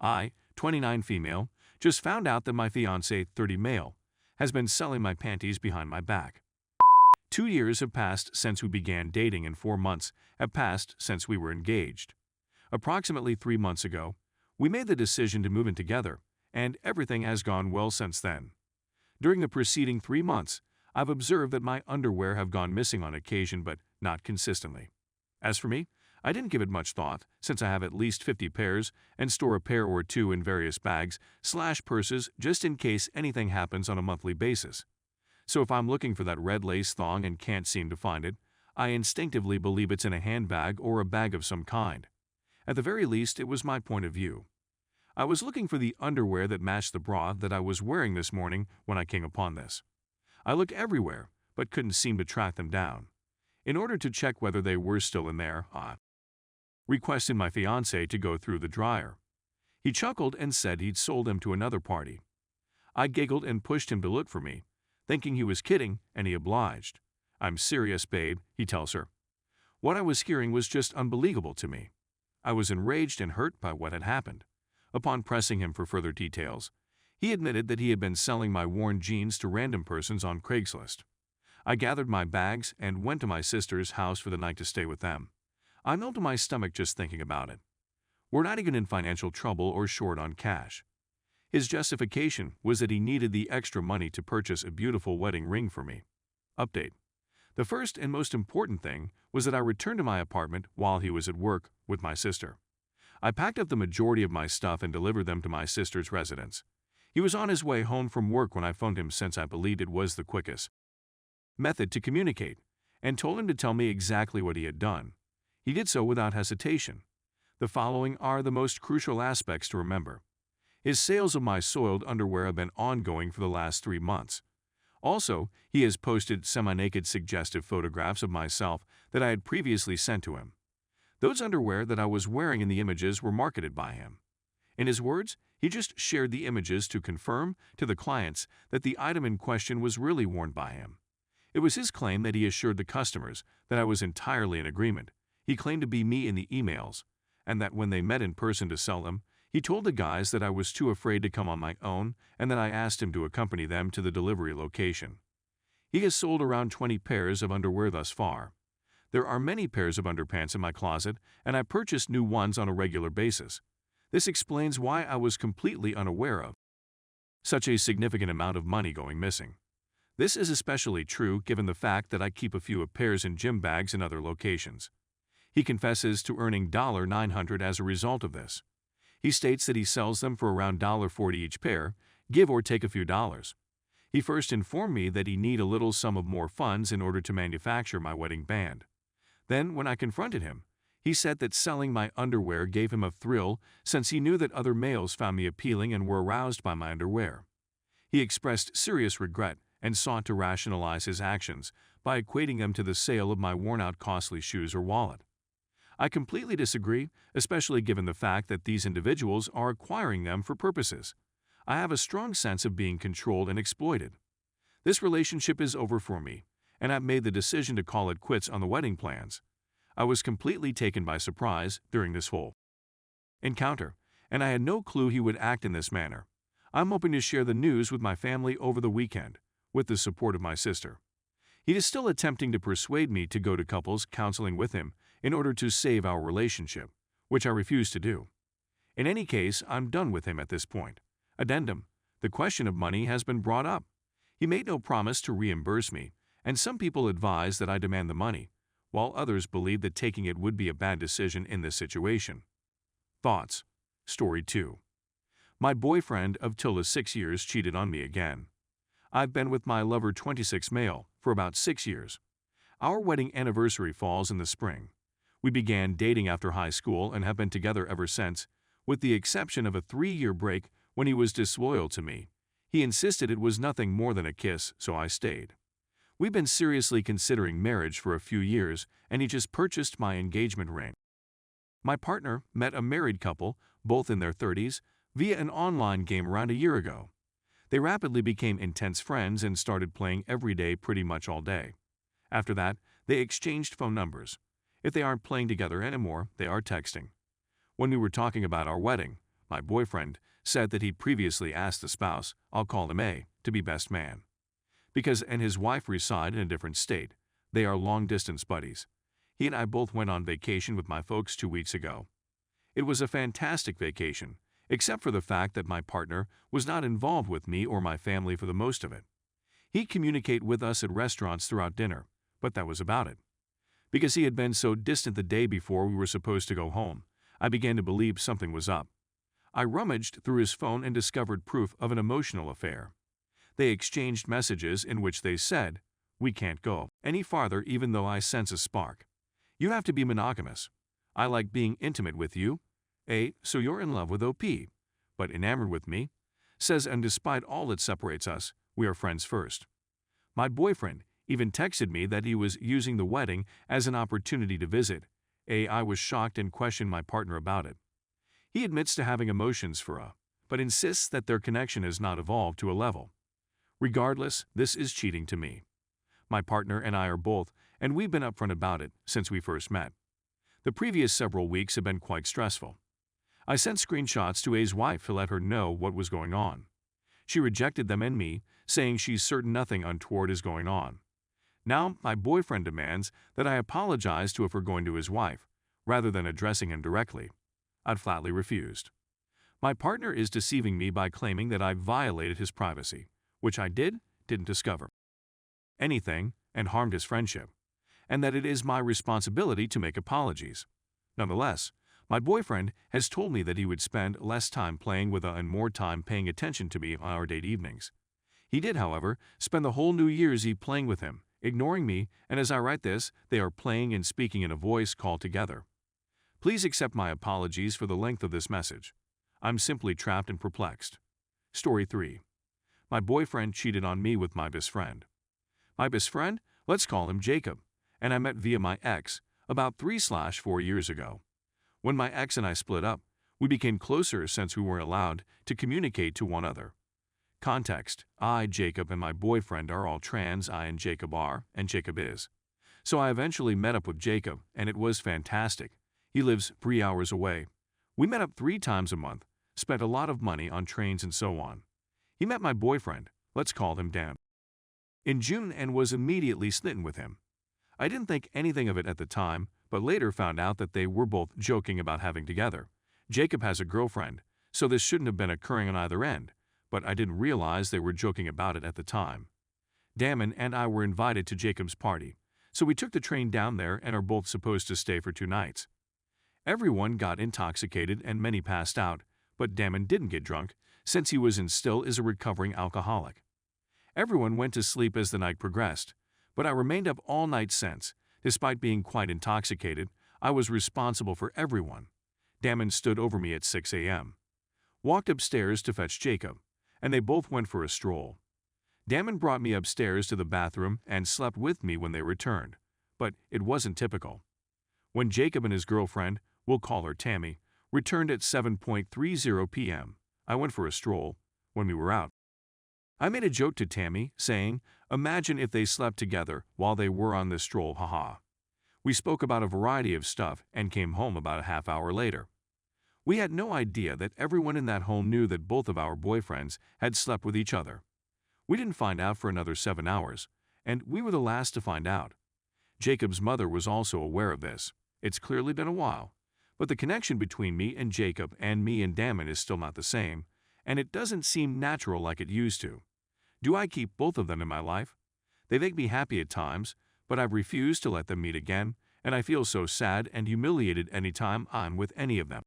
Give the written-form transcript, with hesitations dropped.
I, 29 female, just found out that my fiancé, 30 male, has been selling my panties behind my back. 2 years have passed since we began dating and 4 months have passed since we were engaged. Approximately 3 months ago, we made the decision to move in together, and everything has gone well since then. During the preceding 3 months, I've observed that my underwear have gone missing on occasion but not consistently. As for me, I didn't give it much thought, since I have at least 50 pairs and store a pair or two in various bags/purses just in case anything happens on a monthly basis. So if I'm looking for that red lace thong and can't seem to find it, I instinctively believe it's in a handbag or a bag of some kind. At the very least, it was my point of view. I was looking for the underwear that matched the bra that I was wearing this morning when I came upon this. I looked everywhere, but couldn't seem to track them down. In order to check whether they were still in there, I requested my fiancé to go through the dryer. He chuckled and said he'd sold them to another party. I giggled and pushed him to look for me, thinking he was kidding, and he obliged. "I'm serious, babe," he tells her. What I was hearing was just unbelievable to me. I was enraged and hurt by what had happened. Upon pressing him for further details, he admitted that he had been selling my worn jeans to random persons on Craigslist. I gathered my bags and went to my sister's house for the night to stay with them. I fell to my stomach just thinking about it. We're not even in financial trouble or short on cash. His justification was that he needed the extra money to purchase a beautiful wedding ring for me. Update. The first and most important thing was that I returned to my apartment while he was at work with my sister. I packed up the majority of my stuff and delivered them to my sister's residence. He was on his way home from work when I phoned him, since I believed it was the quickest method to communicate, and told him to tell me exactly what he had done. He did so without hesitation. The following are the most crucial aspects to remember. His sales of my soiled underwear have been ongoing for the last 3 months. Also, he has posted semi-naked suggestive photographs of myself that I had previously sent to him. Those underwear that I was wearing in the images were marketed by him. In his words, he just shared the images to confirm to the clients that the item in question was really worn by him. It was his claim that he assured the customers that I was entirely in agreement. He claimed to be me in the emails, and that when they met in person to sell them, he told the guys that I was too afraid to come on my own and that I asked him to accompany them to the delivery location. He has sold around 20 pairs of underwear thus far. There are many pairs of underpants in my closet, and I purchase new ones on a regular basis. This explains why I was completely unaware of such a significant amount of money going missing. This is especially true given the fact that I keep a few pairs in gym bags in other locations. He confesses to earning $900 as a result of this. He states that he sells them for around $40 each pair, give or take a few dollars. He first informed me that he need a little sum of more funds in order to manufacture my wedding band. Then, when I confronted him, he said that selling my underwear gave him a thrill, since he knew that other males found me appealing and were aroused by my underwear. He expressed serious regret and sought to rationalize his actions by equating them to the sale of my worn-out costly shoes or wallet. I completely disagree, especially given the fact that these individuals are acquiring them for purposes. I have a strong sense of being controlled and exploited. This relationship is over for me, and I've made the decision to call it quits on the wedding plans. I was completely taken by surprise during this whole encounter, and I had no clue he would act in this manner. I'm hoping to share the news with my family over the weekend, with the support of my sister. He is still attempting to persuade me to go to couples counseling with him in order to save our relationship, which I refuse to do. In any case, I'm done with him at this point. Addendum: the question of money has been brought up. He made no promise to reimburse me, and some people advise that I demand the money, while others believe that taking it would be a bad decision in this situation. Thoughts. Story 2. My boyfriend of 6 years cheated on me again. I've been with my lover 26 male for about 6 years. Our wedding anniversary falls in the spring. We began dating after high school and have been together ever since, with the exception of a 3-year break when he was disloyal to me. He insisted it was nothing more than a kiss, so I stayed. We've been seriously considering marriage for a few years, and he just purchased my engagement ring. My partner met a married couple, both in their 30s, via an online game around a year ago. They rapidly became intense friends and started playing every day pretty much all day. After that, they exchanged phone numbers. If they aren't playing together anymore, they are texting. When we were talking about our wedding, My boyfriend said that he previously asked the spouse, I'll call him A, to be best man. Because and his wife reside in a different state. They are long-distance buddies. He and I both went on vacation with my folks 2 weeks ago. It was a fantastic vacation, except for the fact that my partner was not involved with me or my family for the most of it. He'd communicate with us at restaurants throughout dinner, but that was about it. Because he had been so distant the day before we were supposed to go home, I began to believe something was up. I rummaged through his phone and discovered proof of an emotional affair. They exchanged messages in which they said, "We can't go any farther even though I sense a spark. You have to be monogamous. I like being intimate with you. A, so you're in love with OP, but enamored with me. Says, and despite all that separates us, we are friends first." My boyfriend even texted me that he was using the wedding as an opportunity to visit. I was shocked and questioned my partner about it. He admits to having emotions for A, but insists that their connection has not evolved to a level. Regardless, this is cheating to me. My partner and I are both, and we've been upfront about it since we first met. The previous several weeks have been quite stressful. I sent screenshots to A's wife to let her know what was going on. She rejected them and me, saying she's certain nothing untoward is going on. Now, my boyfriend demands that I apologize to her for going to his wife, rather than addressing him directly. I'd flatly refused. My partner is deceiving me by claiming that I violated his privacy, which I didn't discover anything, and harmed his friendship, and that it is my responsibility to make apologies. Nonetheless, my boyfriend has told me that he would spend less time playing with and more time paying attention to me on our date evenings. He did, however, spend the whole New Year's Eve playing with him, ignoring me, and as I write this, they are playing and speaking in a voice call together. Please accept my apologies for the length of this message. I'm simply trapped and perplexed. Story 3. My boyfriend cheated on me with my best friend. My best friend? Let's call him Jacob, and I met via my ex about 3/4 years ago. When my ex and I split up, we became closer since we weren't allowed to communicate to one another. Context: I, Jacob, and my boyfriend are all trans. I and Jacob are, and Jacob is. So I eventually met up with Jacob, and it was fantastic. He lives 3 hours away. We met up 3 times a month, spent a lot of money on trains and so on. He met my boyfriend, let's call him Dan, in June and was immediately smitten with him. I didn't think anything of it at the time, but later found out that they were both joking about having together. Jacob has a girlfriend, so this shouldn't have been occurring on either end, but I didn't realize they were joking about it at the time. Damon and I were invited to Jacob's party, so we took the train down there and are both supposed to stay for 2 nights. Everyone got intoxicated and many passed out, but Damon didn't get drunk, since he was and still is a recovering alcoholic. Everyone went to sleep as the night progressed, but I remained up all night since. Despite being quite intoxicated, I was responsible for everyone. Damon stood over me at 6 a.m. Walked upstairs to fetch Jacob, and they both went for a stroll. Damon brought me upstairs to the bathroom and slept with me when they returned, but it wasn't typical. When Jacob and his girlfriend, we'll call her Tammy, returned at 7:30 p.m., I went for a stroll. When we were out, I made a joke to Tammy, saying, "Imagine if they slept together while they were on this stroll, haha." We spoke about a variety of stuff and came home about a half hour later. We had no idea that everyone in that home knew that both of our boyfriends had slept with each other. We didn't find out for another 7 hours, and we were the last to find out. Jacob's mother was also aware of this. It's clearly been a while, but the connection between me and Jacob and me and Damon is still not the same, and it doesn't seem natural like it used to. Do I keep both of them in my life? They make me happy at times, but I've refused to let them meet again, and I feel so sad and humiliated anytime I'm with any of them.